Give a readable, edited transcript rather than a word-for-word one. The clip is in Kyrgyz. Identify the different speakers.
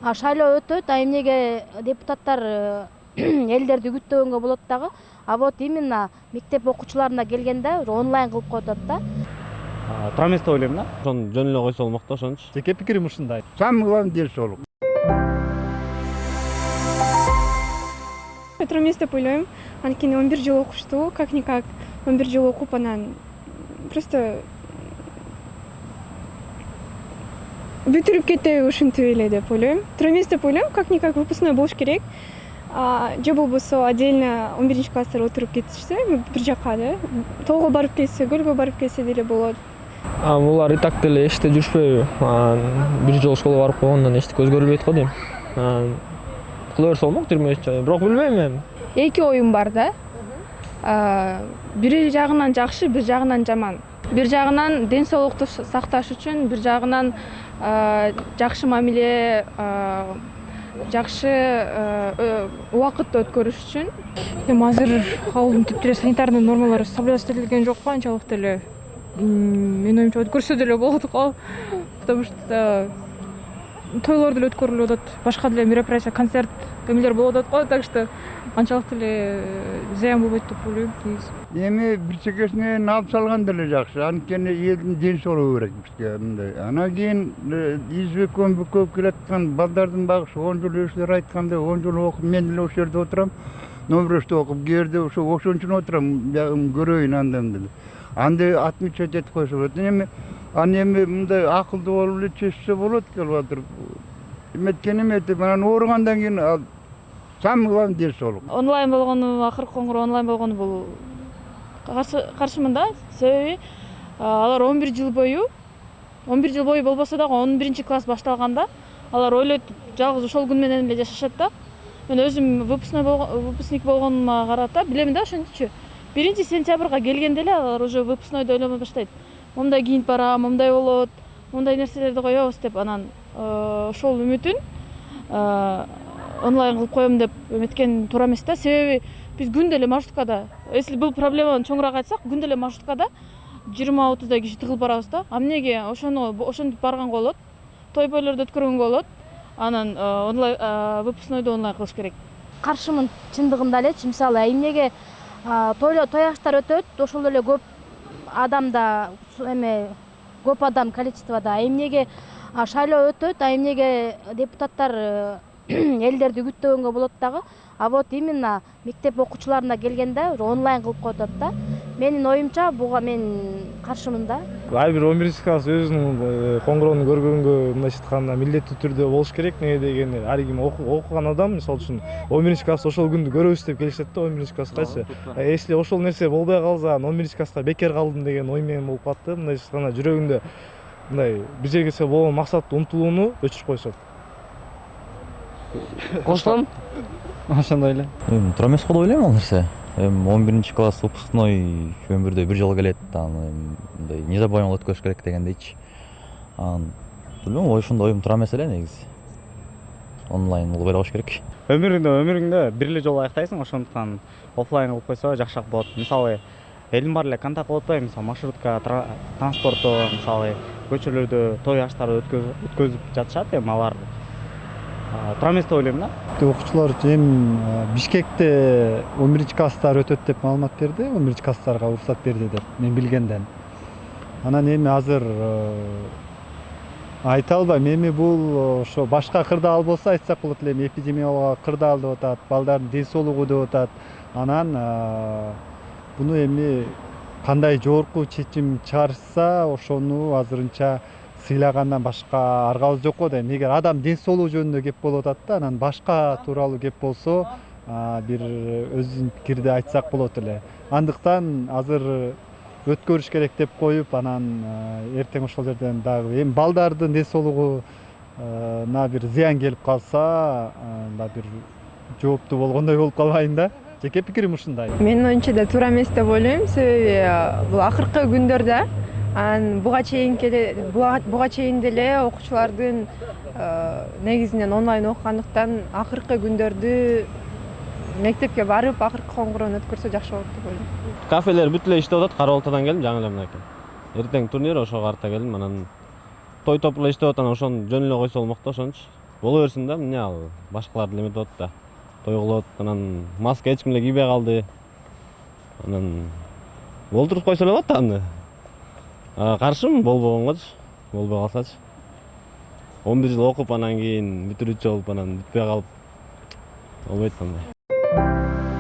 Speaker 1: Шайлоо өтөт, а эмнеге депутаттар элдерди күттөгөнгө болот дагы. А вот именно мектеп окуучуларына келгенде онлайн кылып коюп атат да.
Speaker 2: Туура эмес деп ойлойм да. Ошону жөн эле койсо болмок да, ошончу.
Speaker 3: Жеке пикирим ушундай.
Speaker 4: Самый главный ден соолук.
Speaker 5: Туура эмес деп ойлойм. Анткени 11 жыл окушту, как-никак 11 жыл окуп анан просто бүтүрүп кетеби ушинтип эле деп ойлойм. Туура эмес деп ойлойм, как-никак выпускной болуш керек. Же болбосо отдельно 11-класстар отуруп кетишсе, бир жакка да. Тоого барып келсе, көлгө барып келсе деле болот.
Speaker 6: Булар и так деле эшикте жүрүшпөйбү? Бир жолу школага барып койгондон эчтеке өзгөрбөйт го дейм. Кыла берсе болмок 23 жыл. Бирок билбейм эми.
Speaker 7: Эки оюм бар да. Бир жагынан жакшы, бир жагынан жаман. Бир жагынан ден соолукту сакташ үчүн, бир жагынан жакшы мамиле, жакшы убакытты өткөрүш үчүн.
Speaker 8: Эми азыр калдын түп деле санитарный нормалар соблюдать жок го, анчалык деле. Менин оюмча өткөрсө деле болот го. Потому что тойлор деле өткөрүлүп атат, башка деле мероприятие, концерт, эмелер болуп атат го, так что анчалык деле зыян болбойт деп ойлойм.
Speaker 4: Эми бир чекесинен алып салган деле жакшы. Анткени элдин ден соолугу керек бизге мындай. Анан кийин избеккөн бүкөп келаткан балдардын багышы 10 жыл өздөрү айткандай 10 жыл окуп мен деле ошол жерде отурам. Номеросто окуп кээрде ошон үчүн отурам, көрөйүн андан деле. Анда отмечать этип койсо болот. Эми мындай акылдуу болуп эле чечсе болот келип атыр. Эметкен эметип анан ооругандан кийин самый главный ден соолук.
Speaker 8: Онлайн болгону, акыркы коңгуроо онлайн болгону бул каршымын да. Себеби алар 11 жыл бою болбосо дагы 11-класс башталганда алар ойлойт жалгыз ошол күн менен эле жашашат да. Мен өзүм выпускник болгонума карата билем да ошентчү. 1-сентябрга келгенде эле алар уже выпускнойду ойломо баштайт. Момундай кийинип барам, момундай болот, момундай нерселерди коебуз деп анан ошол үмүтүн онлайн кылып коем деп эметкен туура эмес да. Себеби биз күндө эле маршруткада, если бул проблеманы чоңураак айтсак, күндө эле маршруткада 20-30 киши тыгылып барабыз да. А эмнеге ошентип барганга болот, той бойлорду өткөргөнгө болот. Анан онлайн выпускнойду онлайн кылыш керек.
Speaker 1: Каршымын чындыгында элечи, мисалы эмнеге той аштар өтөт, ошол эле көп адамда көп адам количествода. Эмнеге шайлоо өтөт, а эмнеге депутаттар элдерди күттөгөнгө болот дагы. А вот именно мектеп окуучуларына келгенде онлайн кылып коюп атат да. Менин оюмча буга мен каршымын да.
Speaker 6: Ар бир 11-класс өзүнүн коңгуроону көргөнгө мындайча айтканда милдеттүү түрдө болуш керек. Неге дегенде ар ким окуган адам мисалы үчүн 11-класс ошол күндү көрөбүз деп келишет да 11-класскачы. Если ошол нерсе болбой калса, 11-класска бекер калдым деген ой менен болуп калды. Мындайча айтканда жүрөгүндө мындай бир жерге болгон максатты умтулууну өчүрүп койсот.
Speaker 2: Кошсом
Speaker 3: Ошондой эле.
Speaker 9: Туура эмес го деп ойлойм ал нерсе. 11-класс выпускной өмүрдө бир жолу келет, мындай незабываемый өткөрүш керек дегендейчи. Билбейм, ошондой оюм туура эмес эле негизи. Онлайн кылып койбош керек.
Speaker 2: Өмүрүңдө бир эле жолу аяктайсың, ошондуктан офлайн кылып койсо жакшыраак болот. Мисалы, элдин баары эле контакт кылып атпайбы, мисалы маршрутка, транспортто, мисалы көчөлөрдө той аштарды өткөзүп жатышат, эми алар туура эмес деп ойлойм да.
Speaker 3: Окуучулар эми Бишкекте 11-класстар өтөт деп маалымат берди, 11-класстарга уруксат берди деп мен билгенден. Анан эми азыр айта албайм, эми бул ошо башка кырдаал болсо айтсак болот эле, эми эпидемиологиялык кырдаал деп атат, балдардын ден соолугу деп атат. Анан буну эми кандай жогорку чечим чыгарышса, ошону азырынча сыйлагандан башка аргабыз жок го дейм. Эгер адам ден соолугу жөнүндө кеп болуп атат да, анан башка тууралуу кеп болсо, бир өзүнүн пикирди айтсак болот эле. Андыктан азыр өткөрүш керек деп коюп, анан эртең ошол жерден дагы эми балдардын ден соолугуна бир зыян келип калса, бир жооптуу болгондой болуп калбайын да. Жеке пикирим ушундай.
Speaker 7: Менин оюмча да туура эмес деп ойлойм. Себеби бул акыркы күндөрдө буга чейин деле окуучулардын негизинен онлайн окугандыктан акыркы күндөрдү мектепке барып акыркы коңгуроону өткөрсө жакшы болот деп ойлойм.
Speaker 2: Кафелер бүт эле иштеп атат, Кара Балтадан келдим, жаңы эле мынакей. Эртең турнир, ошого карата келдим, анан той топ эле иштеп атат, ошону жөн эле койсо болмок да, ошончу.
Speaker 10: боло берсин да, эмне ал башкалар деле эметип атат да. Той кылып, анан маска эч ким эле кийбей калды. Анан олтуруп койсо эле болот да аны. Каршымын болбогонгочу, болбой калсачы. 11 жыл окуп анан кийин бүтүрүүчү болуп анан бүтпөй калып болбойт андай.